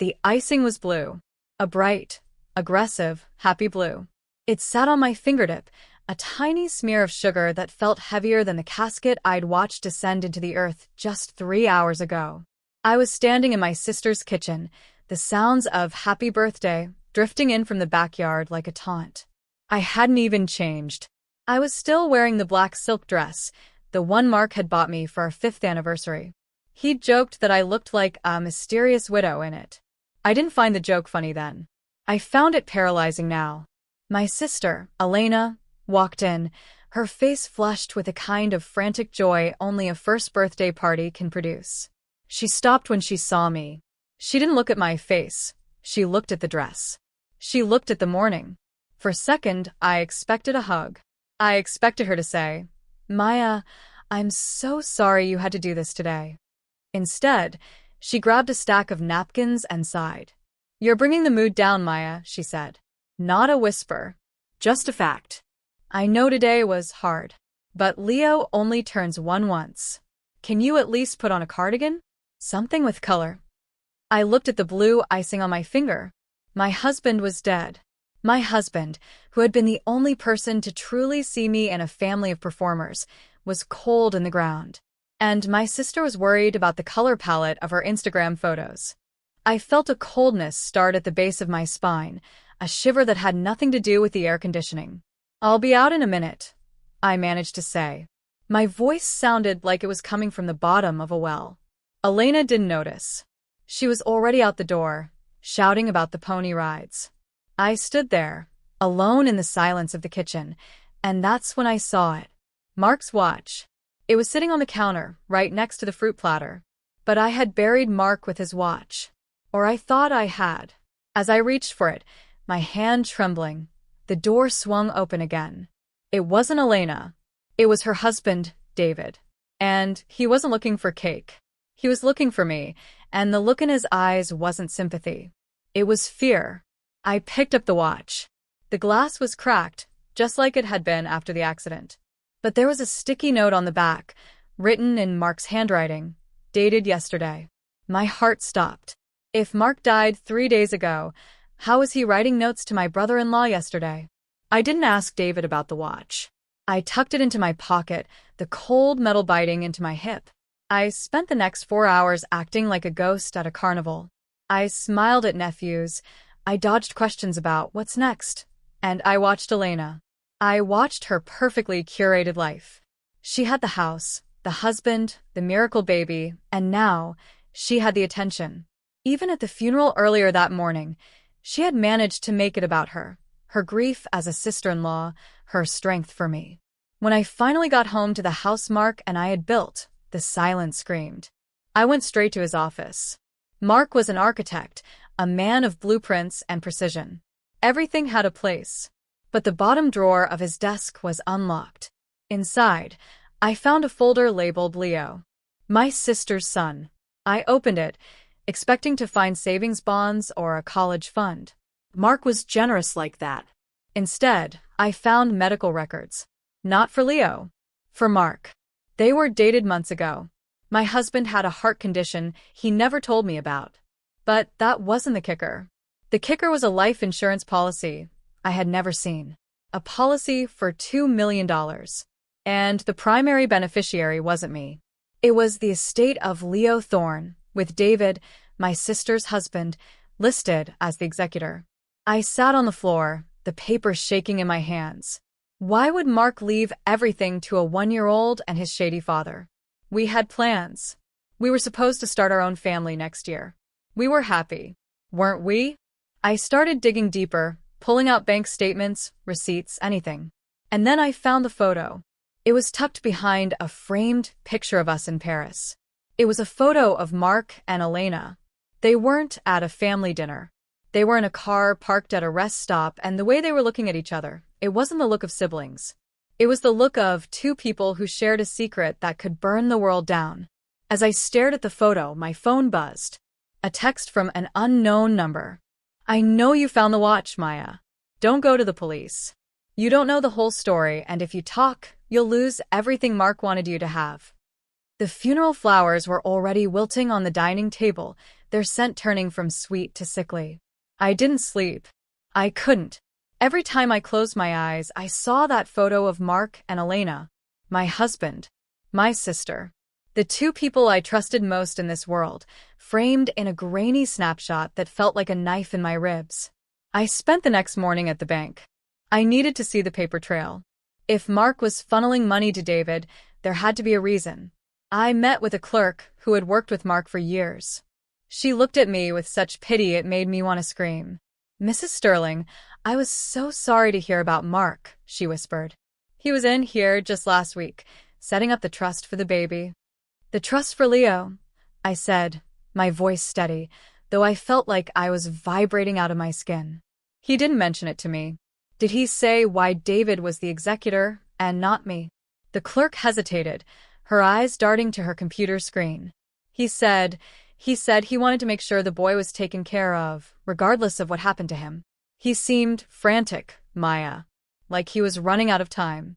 The icing was blue. A bright, aggressive, happy blue. It sat on my fingertip, a tiny smear of sugar that felt heavier than the casket I'd watched descend into the earth just 3 hours ago. I was standing in my sister's kitchen, the sounds of "Happy Birthday" drifting in from the backyard like a taunt. I hadn't even changed. I was still wearing the black silk dress, the one Mark had bought me for our 5th anniversary. He'd joked that I looked like a mysterious widow in it. I didn't find the joke funny then. I found it paralyzing now. My sister, Elena, walked in, her face flushed with a kind of frantic joy only a first birthday party can produce. She stopped when she saw me. She didn't look at my face. She looked at the dress. She looked at the morning. For a second, I expected a hug. I expected her to say, "Maya, I'm so sorry you had to do this today." Instead, she grabbed a stack of napkins and sighed. "You're bringing the mood down, Maya," she said. Not a whisper. Just a fact. "I know today was hard. But Leo only turns 1 once. Can you at least put on a cardigan? Something with color." I looked at the blue icing on my finger. My husband was dead. My husband, who had been the only person to truly see me in a family of performers, was cold in the ground. And my sister was worried about the color palette of her Instagram photos. I felt a coldness start at the base of my spine, a shiver that had nothing to do with the air conditioning. "I'll be out in a minute," I managed to say. My voice sounded like it was coming from the bottom of a well. Elena didn't notice. She was already out the door, shouting about the pony rides. I stood there, alone in the silence of the kitchen, and that's when I saw it. Mark's watch. It was sitting on the counter, right next to the fruit platter. But I had buried Mark with his watch. Or I thought I had. As I reached for it, my hand trembling, the door swung open again. It wasn't Elena. It was her husband, David. And he wasn't looking for cake. He was looking for me, and the look in his eyes wasn't sympathy. It was fear. I picked up the watch. The glass was cracked, just like it had been after the accident. But there was a sticky note on the back, written in Mark's handwriting, dated yesterday. My heart stopped. If Mark died 3 days ago, how was he writing notes to my brother-in-law yesterday? I didn't ask David about the watch. I tucked it into my pocket, the cold metal biting into my hip. I spent the next 4 hours acting like a ghost at a carnival. I smiled at nephews. I dodged questions about what's next. And I watched Elena. I watched her perfectly curated life. She had the house, the husband, the miracle baby, and now she had the attention. Even at the funeral earlier that morning, she had managed to make it about her grief as a sister-in-law, her strength for me. When I finally got home to the house Mark and I had built, the silence screamed. I went straight to his office. Mark was an architect, a man of blueprints and precision. Everything had a place. But the bottom drawer of his desk was unlocked. Inside, I found a folder labeled Leo, my sister's son. I opened it, expecting to find savings bonds or a college fund. Mark was generous like that. Instead, I found medical records. Not for Leo. For Mark. They were dated months ago. My husband had a heart condition he never told me about. But that wasn't the kicker. The kicker was a life insurance policy I had never seen. A policy for $2 million. And the primary beneficiary wasn't me. It was the estate of Leo Thorne, with David, my sister's husband, listed as the executor. I sat on the floor, the paper shaking in my hands. Why would Mark leave everything to a 1-year-old and his shady father? We had plans. We were supposed to start our own family next year. We were happy, weren't we? I started digging deeper, pulling out bank statements, receipts, anything. And then I found the photo. It was tucked behind a framed picture of us in Paris. It was a photo of Mark and Elena. They weren't at a family dinner. They were in a car parked at a rest stop, and the way they were looking at each other, it wasn't the look of siblings. It was the look of 2 people who shared a secret that could burn the world down. As I stared at the photo, my phone buzzed. A text from an unknown number. "I know you found the watch, Maya. Don't go to the police. You don't know the whole story, and if you talk, you'll lose everything Mark wanted you to have." The funeral flowers were already wilting on the dining table, their scent turning from sweet to sickly. I didn't sleep. I couldn't. Every time I closed my eyes, I saw that photo of Mark and Elena, my husband, my sister, the two people I trusted most in this world, framed in a grainy snapshot that felt like a knife in my ribs. I spent the next morning at the bank. I needed to see the paper trail. If Mark was funneling money to David, there had to be a reason. I met with a clerk who had worked with Mark for years. She looked at me with such pity it made me want to scream. "Mrs. Sterling, I was so sorry to hear about Mark," she whispered. "He was in here just last week, setting up the trust for the baby." "The trust for Leo," I said, my voice steady, though I felt like I was vibrating out of my skin. "He didn't mention it to me. Did he say why David was the executor and not me?" The clerk hesitated, her eyes darting to her computer screen. He said he wanted to make sure the boy was taken care of, regardless of what happened to him. He seemed frantic, Maya, like he was running out of time.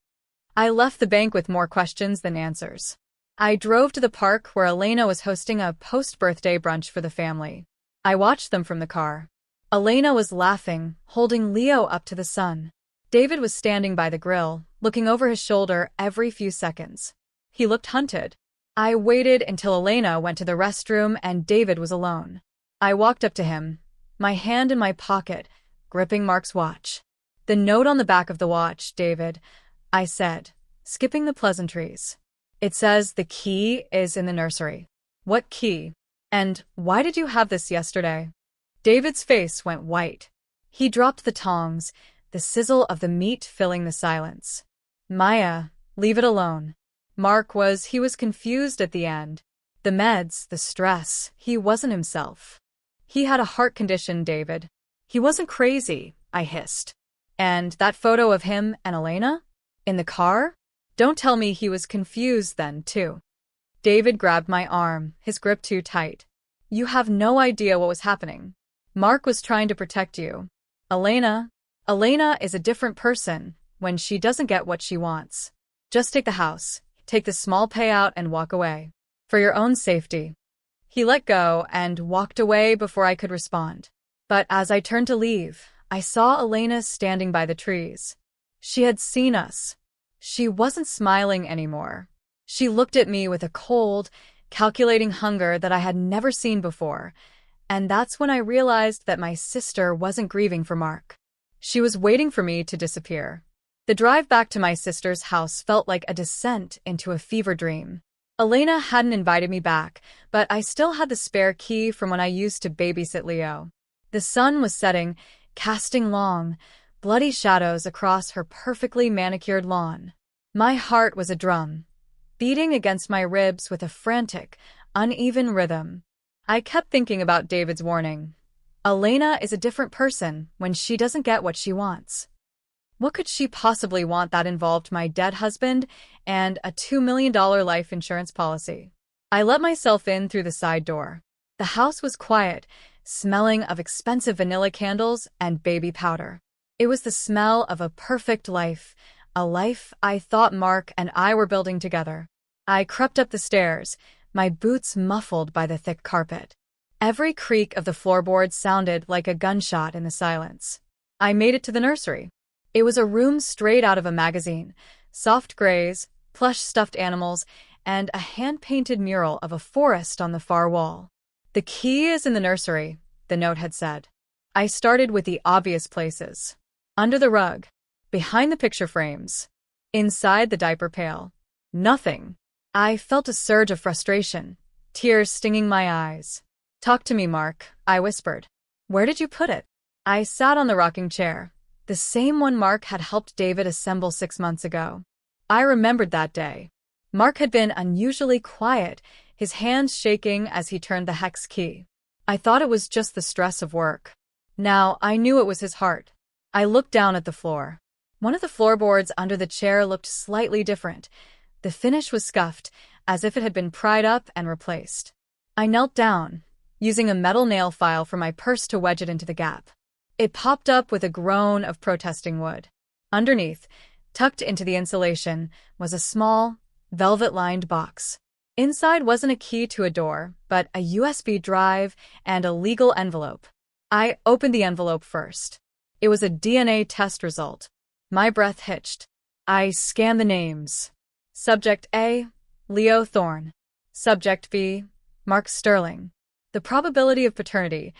I left the bank with more questions than answers. I drove to the park where Elena was hosting a post-birthday brunch for the family. I watched them from the car. Elena was laughing, holding Leo up to the sun. David was standing by the grill, looking over his shoulder every few seconds. He looked hunted. I waited until Elena went to the restroom and David was alone. I walked up to him, my hand in my pocket, gripping Mark's watch. "The note on the back of the watch, David," I said, skipping the pleasantries. "It says the key is in the nursery." "What key? And why did you have this yesterday?" David's face went white. He dropped the tongs, the sizzle of the meat filling the silence. "Maya, leave it alone." He was confused at the end. The meds, the stress, he wasn't himself. "He had a heart condition, David. He wasn't crazy," I hissed. "And that photo of him and Elena? In the car? Don't tell me he was confused then, too." David grabbed my arm, his grip too tight. "You have no idea what was happening. Mark was trying to protect you. Elena is a different person when she doesn't get what she wants. Just take the house. Take the small payout and walk away. For your own safety." He let go and walked away before I could respond. But as I turned to leave, I saw Elena standing by the trees. She had seen us. She wasn't smiling anymore. She looked at me with a cold, calculating hunger that I had never seen before, and that's when I realized that my sister wasn't grieving for Mark. She was waiting for me to disappear. The drive back to my sister's house felt like a descent into a fever dream. Elena hadn't invited me back, but I still had the spare key from when I used to babysit Leo. The sun was setting, casting long, bloody shadows across her perfectly manicured lawn. My heart was a drum, beating against my ribs with a frantic, uneven rhythm. I kept thinking about David's warning. Elena is a different person when she doesn't get what she wants. What could she possibly want that involved my dead husband and a $2 million life insurance policy? I let myself in through the side door. The house was quiet, smelling of expensive vanilla candles and baby powder. It was the smell of a perfect life, a life I thought Mark and I were building together. I crept up the stairs, my boots muffled by the thick carpet. Every creak of the floorboards sounded like a gunshot in the silence. I made it to the nursery. It was a room straight out of a magazine, soft grays, plush stuffed animals, and a hand-painted mural of a forest on the far wall. "The key is in the nursery," the note had said. I started with the obvious places. Under the rug, behind the picture frames, inside the diaper pail. Nothing. I felt a surge of frustration, tears stinging my eyes. "Talk to me, Mark," I whispered. "Where did you put it?" I sat on the rocking chair, the same one Mark had helped David assemble 6 months ago. I remembered that day. Mark had been unusually quiet, his hands shaking as he turned the hex key. I thought it was just the stress of work. Now I knew it was his heart. I looked down at the floor. One of the floorboards under the chair looked slightly different. The finish was scuffed, as if it had been pried up and replaced. I knelt down, using a metal nail file from my purse to wedge it into the gap. It popped up with a groan of protesting wood. Underneath, tucked into the insulation, was a small, velvet-lined box. Inside wasn't a key to a door, but a USB drive and a legal envelope. I opened the envelope first. It was a DNA test result. My breath hitched. I scanned the names. Subject A, Leo Thorne. Subject B, Mark Sterling. The probability of paternity,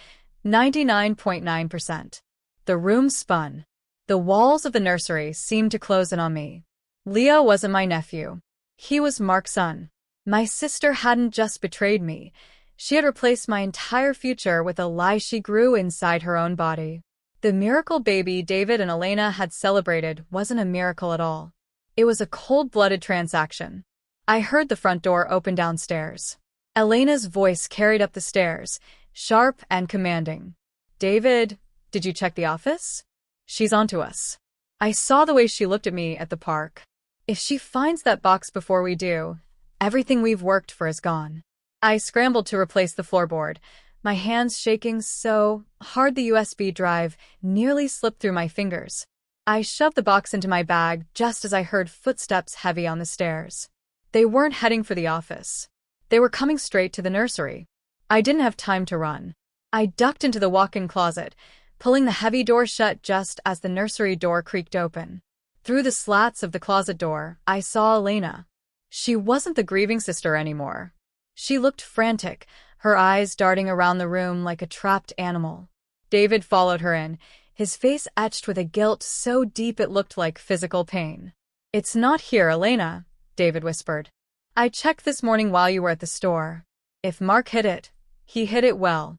99.9%. The room spun. The walls of the nursery seemed to close in on me. Leo wasn't my nephew. He was Mark's son. My sister hadn't just betrayed me. She had replaced my entire future with a lie she grew inside her own body. The miracle baby David and Elena had celebrated wasn't a miracle at all. It was a cold-blooded transaction. I heard the front door open downstairs. Elena's voice carried up the stairs, sharp and commanding. "David, did you check the office? She's onto us." I saw the way she looked at me at the park. If she finds that box before we do, everything we've worked for is gone. I scrambled to replace the floorboard, my hands shaking so hard the USB drive nearly slipped through my fingers. I shoved the box into my bag just as I heard footsteps heavy on the stairs. They weren't heading for the office. They were coming straight to the nursery. I didn't have time to run. I ducked into the walk-in closet, pulling the heavy door shut just as the nursery door creaked open. Through the slats of the closet door, I saw Elena. She wasn't the grieving sister anymore. She looked frantic, her eyes darting around the room like a trapped animal. David followed her in, his face etched with a guilt so deep it looked like physical pain. "It's not here, Elena," David whispered. "I checked this morning while you were at the store. If Mark hid it, he hid it well.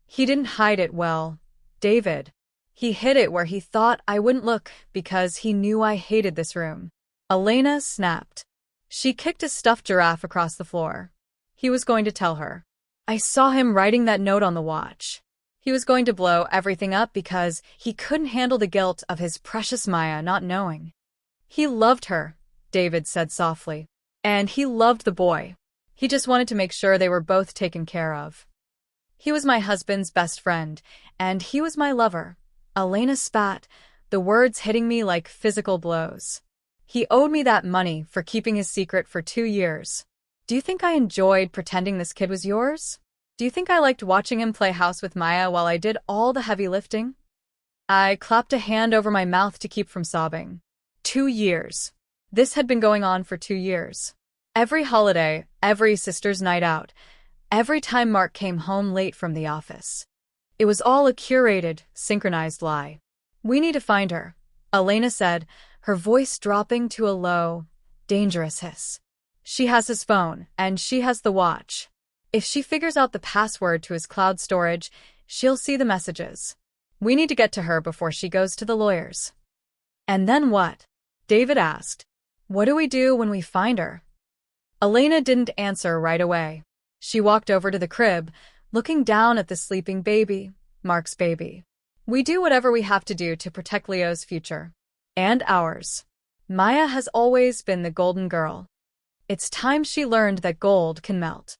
He didn't hide it well, David. He hid it where he thought I wouldn't look because he knew I hated this room." Elena snapped. She kicked a stuffed giraffe across the floor. He was going to tell her. I saw him writing that note on the watch. He was going to blow everything up because he couldn't handle the guilt of his precious Maya not knowing. He loved her, David said softly. And he loved the boy. He just wanted to make sure they were both taken care of. He was my husband's best friend, and he was my lover. Elena spat, the words hitting me like physical blows. He owed me that money for keeping his secret for 2 years. Do you think I enjoyed pretending this kid was yours? Do you think I liked watching him play house with Maya while I did all the heavy lifting? I clapped a hand over my mouth to keep from sobbing. 2 years. This had been going on for 2 years. Every holiday, every sister's night out, every time Mark came home late from the office. It was all a curated, synchronized lie. "We need to find her," Elena said, her voice dropping to a low, dangerous hiss. "She has his phone, and she has the watch. If she figures out the password to his cloud storage, she'll see the messages. We need to get to her before she goes to the lawyers." "And then what?" David asked. "What do we do when we find her?" Elena didn't answer right away. She walked over to the crib, looking down at the sleeping baby, Mark's baby. "We do whatever we have to do to protect Leo's future. And ours. Maya has always been the golden girl. It's time she learned that gold can melt."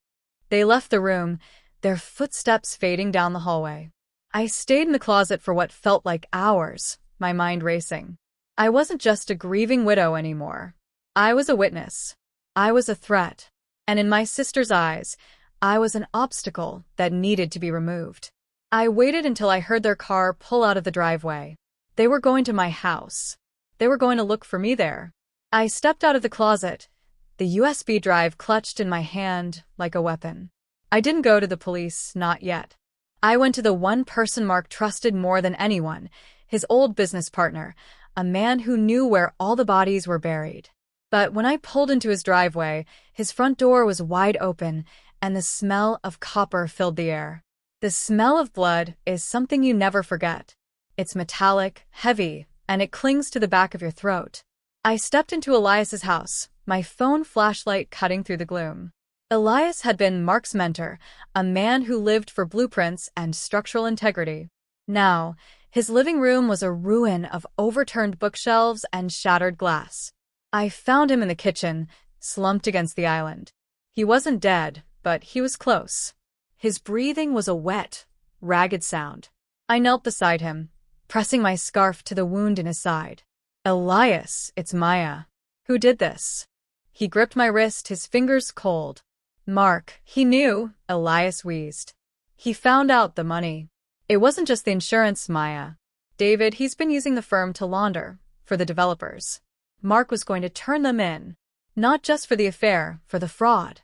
They left the room, their footsteps fading down the hallway. I stayed in the closet for what felt like hours, my mind racing. I wasn't just a grieving widow anymore. I was a witness. I was a threat. And in my sister's eyes, I was an obstacle that needed to be removed. I waited until I heard their car pull out of the driveway. They were going to my house. They were going to look for me there. I stepped out of the closet, the USB drive clutched in my hand like a weapon. I didn't go to the police, not yet. I went to the one person Mark trusted more than anyone, his old business partner, a man who knew where all the bodies were buried. But when I pulled into his driveway, his front door was wide open, and the smell of copper filled the air. The smell of blood is something you never forget. It's metallic, heavy, and it clings to the back of your throat. I stepped into Elias's house, my phone flashlight cutting through the gloom. Elias had been Mark's mentor, a man who lived for blueprints and structural integrity. Now, his living room was a ruin of overturned bookshelves and shattered glass. I found him in the kitchen, slumped against the island. He wasn't dead, but he was close. His breathing was a wet, ragged sound. I knelt beside him, pressing my scarf to the wound in his side. "Elias, it's Maya. Who did this?" He gripped my wrist, his fingers cold. Mark, he knew, Elias wheezed. He found out the money. It wasn't just the insurance, Maya. David, he's been using the firm to launder, for the developers. Mark was going to turn them in. Not just for the affair, for the fraud.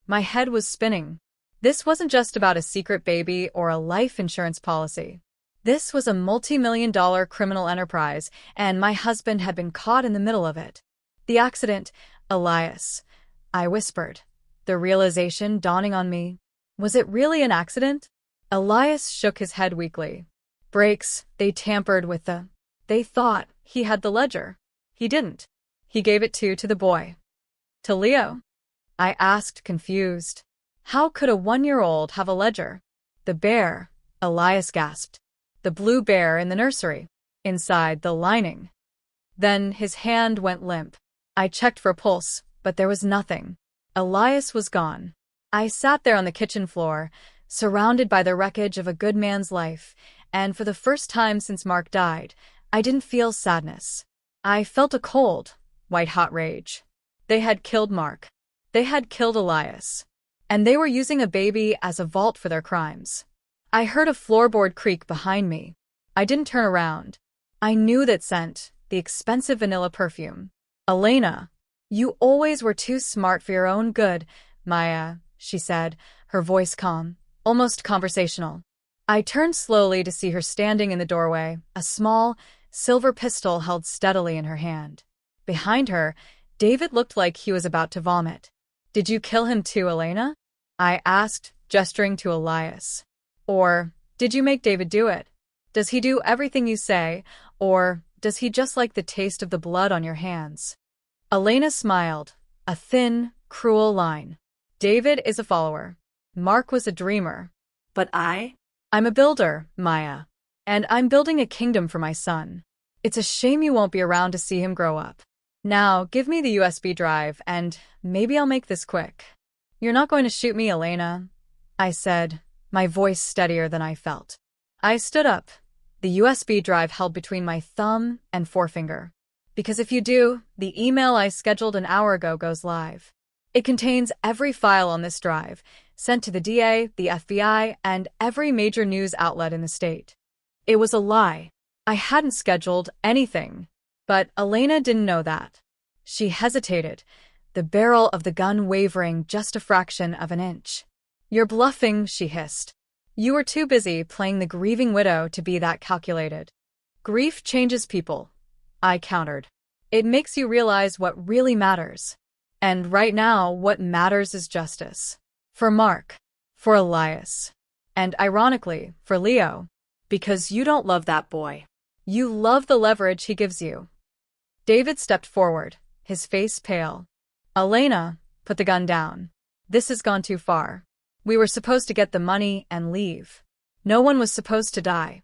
My head was spinning. This wasn't just about a secret baby or a life insurance policy. This was a multi-million-dollar criminal enterprise, and my husband had been caught in the middle of it. The accident, Elias, I whispered, the realization dawning on me. Was it really an accident? Elias shook his head weakly. Brakes, they tampered with the... They thought he had the ledger. He didn't. He gave it to the boy. To Leo? I asked, confused. How could a 1-year-old have a ledger? The bear, Elias gasped. The blue bear in the nursery. Inside the lining. Then his hand went limp. I checked for a pulse, but there was nothing. Elias was gone. I sat there on the kitchen floor, surrounded by the wreckage of a good man's life, and for the first time since Mark died, I didn't feel sadness. I felt a cold, white-hot rage. They had killed Mark. They had killed Elias. And they were using a baby as a vault for their crimes. I heard a floorboard creak behind me. I didn't turn around. I knew that scent, the expensive vanilla perfume. Elena, you always were too smart for your own good, Maya, she said, her voice calm, almost conversational. I turned slowly to see her standing in the doorway, a small, silver pistol held steadily in her hand. Behind her, David looked like he was about to vomit. Did you kill him too, Elena? I asked, gesturing to Elias. Or, did you make David do it? Does he do everything you say, or does he just like the taste of the blood on your hands? Elena smiled, a thin, cruel line. David is a follower. Mark was a dreamer. But I'm a builder, Maya. And I'm building a kingdom for my son. It's a shame you won't be around to see him grow up. Now, give me the USB drive, and maybe I'll make this quick. You're not going to shoot me, Elena, I said, my voice steadier than I felt. I stood up, the USB drive held between my thumb and forefinger. Because if you do, the email I scheduled an hour ago goes live. It contains every file on this drive, sent to the DA, the FBI, and every major news outlet in the state. It was a lie. I hadn't scheduled anything. But Elena didn't know that. She hesitated, the barrel of the gun wavering just a fraction of an inch. You're bluffing, she hissed. You were too busy playing the grieving widow to be that calculated. Grief changes people, I countered. It makes you realize what really matters. And right now, what matters is justice. For Mark. For Elias. And ironically, for Leo. Because you don't love that boy. You love the leverage he gives you. David stepped forward, his face pale. Elena, put the gun down. This has gone too far. We were supposed to get the money and leave. No one was supposed to die.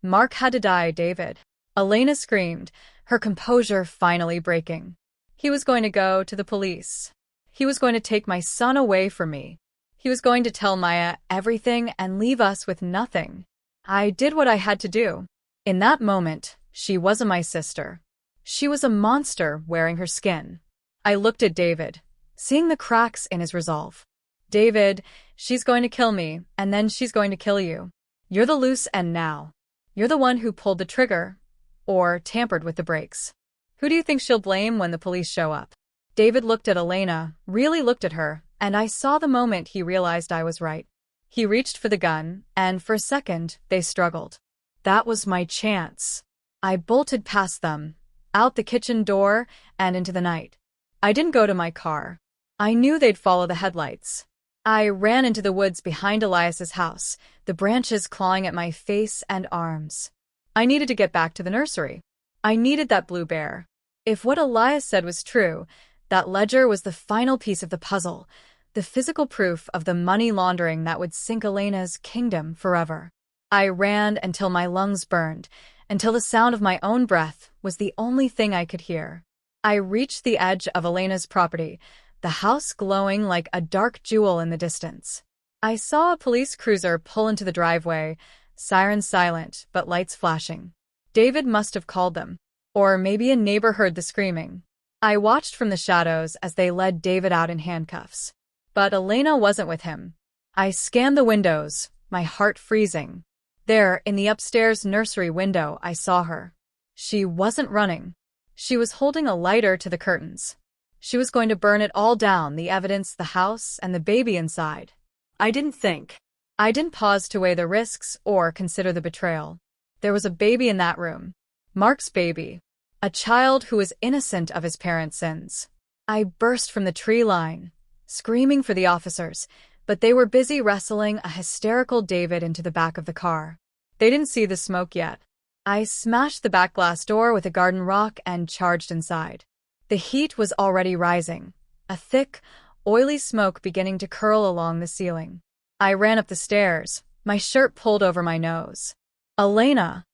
Mark had to die, David. Elena screamed, her composure finally breaking. He was going to go to the police. He was going to take my son away from me. He was going to tell Maya everything and leave us with nothing. I did what I had to do. In that moment, she wasn't my sister. She was a monster wearing her skin. I looked at David, seeing the cracks in his resolve. David, she's going to kill me, and then she's going to kill you. You're the loose end now. You're the one who pulled the trigger, or tampered with the brakes. Who do you think she'll blame when the police show up? David looked at Elena, really looked at her, and I saw the moment he realized I was right. He reached for the gun, and for a second, they struggled. That was my chance. I bolted past them, out the kitchen door, and into the night. I didn't go to my car. I knew they'd follow the headlights. I ran into the woods behind Elias's house, the branches clawing at my face and arms. I needed to get back to the nursery. I needed that blue bear. If what Elias said was true, that ledger was the final piece of the puzzle, the physical proof of the money laundering that would sink Elena's kingdom forever. I ran until my lungs burned, until the sound of my own breath was the only thing I could hear. I reached the edge of Elena's property, the house glowing like a dark jewel in the distance. I saw a police cruiser pull into the driveway, sirens silent, but lights flashing. David must have called them. Or maybe a neighbor heard the screaming. I watched from the shadows as they led David out in handcuffs. But Elena wasn't with him. I scanned the windows, my heart freezing. There, in the upstairs nursery window, I saw her. She wasn't running. She was holding a lighter to the curtains. She was going to burn it all down, the evidence, the house, and the baby inside. I didn't think. I didn't pause to weigh the risks or consider the betrayal. There was a baby in that room. Mark's baby. A child who was innocent of his parents' sins. I burst from the tree line, screaming for the officers, but they were busy wrestling a hysterical David into the back of the car. They didn't see the smoke yet. I smashed the back glass door with a garden rock and charged inside. The heat was already rising, a thick, oily smoke beginning to curl along the ceiling. I ran up the stairs, my shirt pulled over my nose. "Elena!"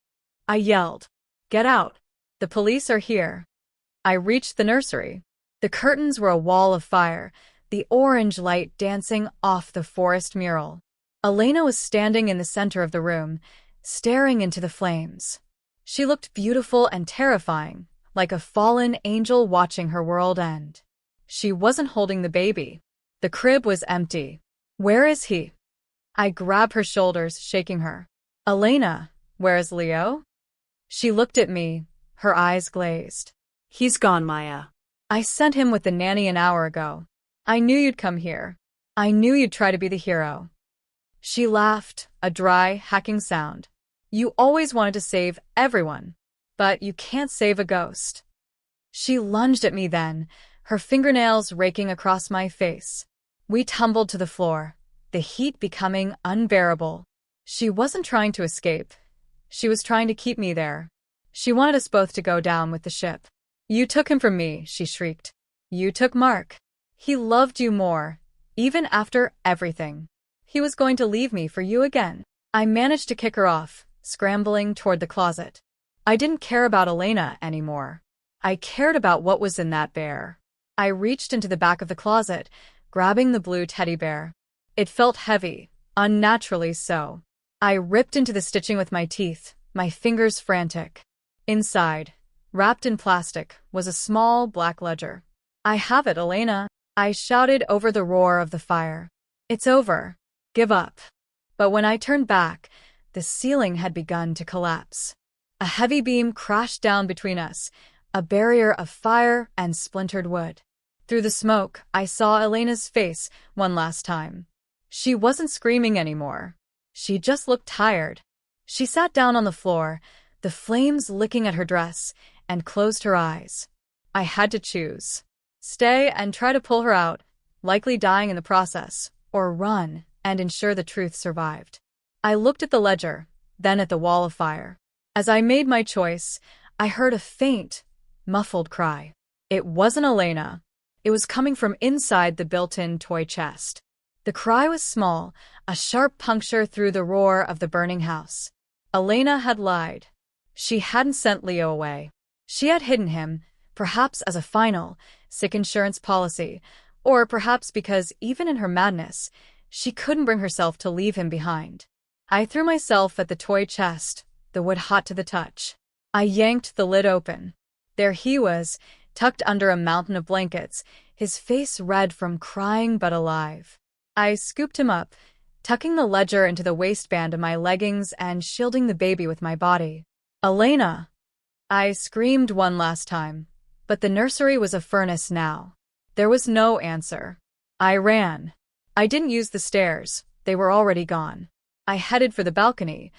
I yelled. "Get out. The police are here." I reached the nursery. The curtains were a wall of fire, the orange light dancing off the forest mural. Elena was standing in the center of the room, staring into the flames. She looked beautiful and terrifying, like a fallen angel watching her world end. She wasn't holding the baby. The crib was empty. "Where is he?" I grabbed her shoulders, shaking her. "Elena, where is Leo?" She looked at me, her eyes glazed. "He's gone, Maya. I sent him with the nanny an hour ago. I knew you'd come here. I knew you'd try to be the hero." She laughed, a dry, hacking sound. "You always wanted to save everyone, but you can't save a ghost." She lunged at me then, her fingernails raking across my face. We tumbled to the floor, the heat becoming unbearable. She wasn't trying to escape. She was trying to keep me there. She wanted us both to go down with the ship. "You took him from me," she shrieked. "You took Mark. He loved you more, even after everything. He was going to leave me for you again." I managed to kick her off, scrambling toward the closet. I didn't care about Elena anymore. I cared about what was in that bear. I reached into the back of the closet, grabbing the blue teddy bear. It felt heavy, unnaturally so. I ripped into the stitching with my teeth, my fingers frantic. Inside, wrapped in plastic, was a small black ledger. "I have it, Elena," I shouted over the roar of the fire. "It's over. Give up." But when I turned back, the ceiling had begun to collapse. A heavy beam crashed down between us, a barrier of fire and splintered wood. Through the smoke, I saw Elena's face one last time. She wasn't screaming anymore. She just looked tired. She sat down on the floor, the flames licking at her dress, and closed her eyes. I had to choose. Stay and try to pull her out, likely dying in the process, or run and ensure the truth survived. I looked at the ledger, then at the wall of fire. As I made my choice, I heard a faint, muffled cry. It wasn't Elena. It was coming from inside the built-in toy chest. The cry was small, a sharp puncture through the roar of the burning house. Elena had lied. She hadn't sent Leo away. She had hidden him, perhaps as a final, sick insurance policy, or perhaps because, even in her madness, she couldn't bring herself to leave him behind. I threw myself at the toy chest, the wood hot to the touch. I yanked the lid open. There he was, tucked under a mountain of blankets, his face red from crying but alive. I scooped him up, tucking the ledger into the waistband of my leggings and shielding the baby with my body. "Elena!" I screamed one last time, but the nursery was a furnace now. There was no answer. I ran. I didn't use the stairs, they were already gone. I headed for the balcony,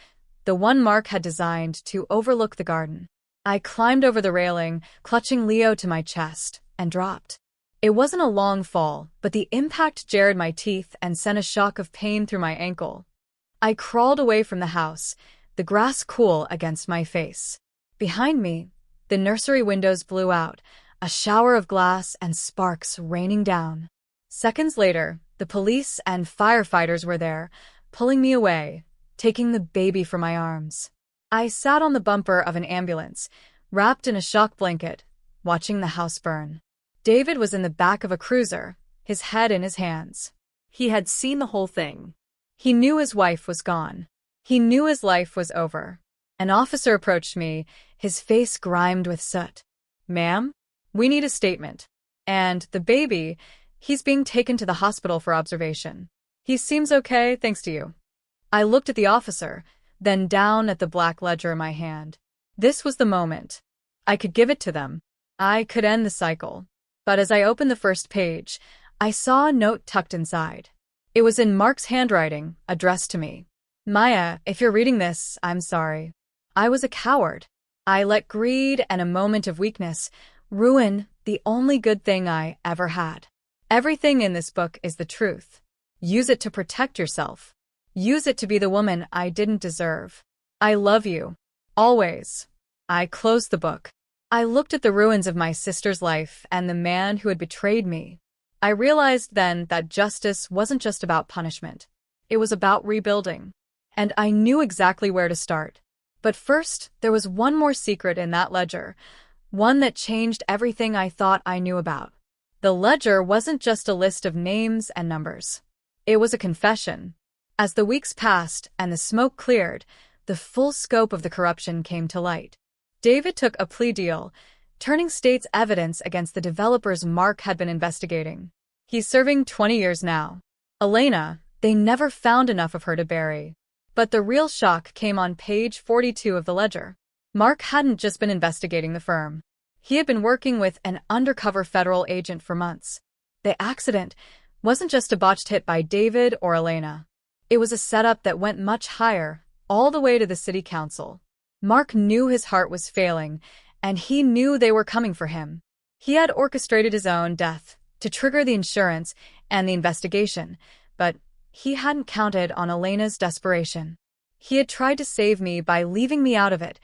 the one Mark had designed to overlook the garden. I climbed over the railing, clutching Leo to my chest, and dropped. It wasn't a long fall, but the impact jarred my teeth and sent a shock of pain through my ankle. I crawled away from the house, the grass cool against my face. Behind me, the nursery windows blew out, a shower of glass and sparks raining down. Seconds later, the police and firefighters were there, pulling me away, taking the baby from my arms. I sat on the bumper of an ambulance, wrapped in a shock blanket, watching the house burn. David was in the back of a cruiser, his head in his hands. He had seen the whole thing. He knew his wife was gone. He knew his life was over. An officer approached me, his face grimed with soot. "Ma'am, we need a statement." And the baby, He's being taken to the hospital for observation. He seems okay, thanks to you. I looked at the officer, then down at the black ledger in my hand. This was the moment. I could give it to them. I could end the cycle. But as I opened the first page, I saw a note tucked inside. It was in Mark's handwriting, addressed to me. Maya, if you're reading this, I'm sorry. I was a coward. I let greed and a moment of weakness ruin the only good thing I ever had. Everything in this book is the truth. Use it to protect yourself. Use it to be the woman I didn't deserve. I love you. Always. I closed the book. I looked at the ruins of my sister's life and the man who had betrayed me. I realized then that justice wasn't just about punishment. It was about rebuilding. And I knew exactly where to start. But first, there was one more secret in that ledger, one that changed everything I thought I knew about. The ledger wasn't just a list of names and numbers. It was a confession. As the weeks passed and the smoke cleared, the full scope of the corruption came to light. David took a plea deal, turning state's evidence against the developers Mark had been investigating. He's serving 20 years now. Elena, they never found enough of her to bury. But the real shock came on page 42 of the ledger. Mark hadn't just been investigating the firm. He had been working with an undercover federal agent for months. The accident wasn't just a botched hit by David or Elena. It was a setup that went much higher, all the way to the city council. Mark knew his heart was failing, and he knew they were coming for him. He had orchestrated his own death to trigger the insurance and the investigation, but he hadn't counted on Elena's desperation. He had tried to save me by leaving me out of it,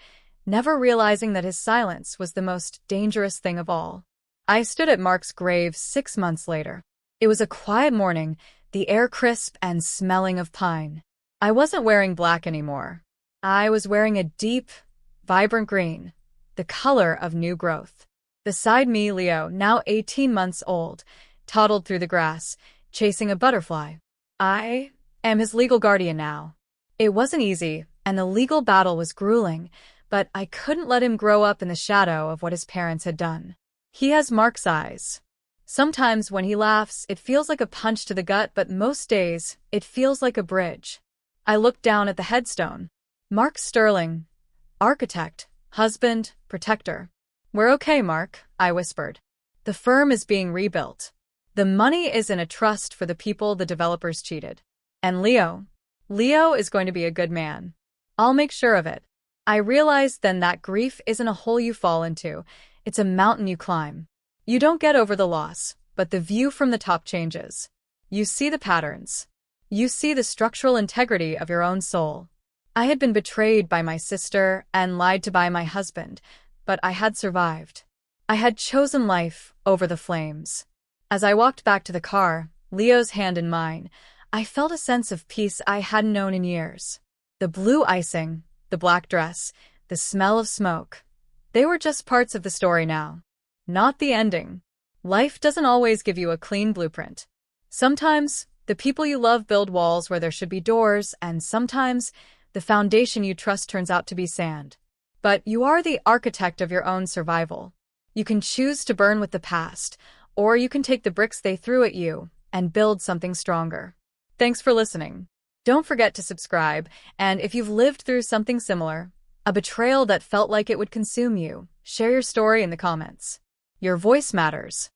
never realizing that his silence was the most dangerous thing of all. I stood at Mark's grave 6 months later. It was a quiet morning, the air crisp and smelling of pine. I wasn't wearing black anymore. I was wearing a deep, vibrant green, the color of new growth. Beside me, Leo, now 18 months old, toddled through the grass, chasing a butterfly. I am his legal guardian now. It wasn't easy, and the legal battle was grueling, but I couldn't let him grow up in the shadow of what his parents had done. He has Mark's eyes. Sometimes when he laughs, it feels like a punch to the gut, but most days, it feels like a bridge. I looked down at the headstone. Mark Sterling, architect, husband, protector. We're okay, Mark, I whispered. The firm is being rebuilt. The money is in a trust for the people the developers cheated. And Leo is going to be a good man. I'll make sure of it. I realized then that grief isn't a hole you fall into, it's a mountain you climb. You don't get over the loss, but the view from the top changes. You see the patterns. You see the structural integrity of your own soul. I had been betrayed by my sister and lied to by my husband, but I had survived. I had chosen life over the flames. As I walked back to the car, Leo's hand in mine, I felt a sense of peace I hadn't known in years. The blue icing, the black dress, the smell of smoke. They were just parts of the story now, not the ending. Life doesn't always give you a clean blueprint. Sometimes, the people you love build walls where there should be doors, and sometimes, the foundation you trust turns out to be sand. But you are the architect of your own survival. You can choose to burn with the past, or you can take the bricks they threw at you and build something stronger. Thanks for listening. Don't forget to subscribe, and if you've lived through something similar, a betrayal that felt like it would consume you, share your story in the comments. Your voice matters.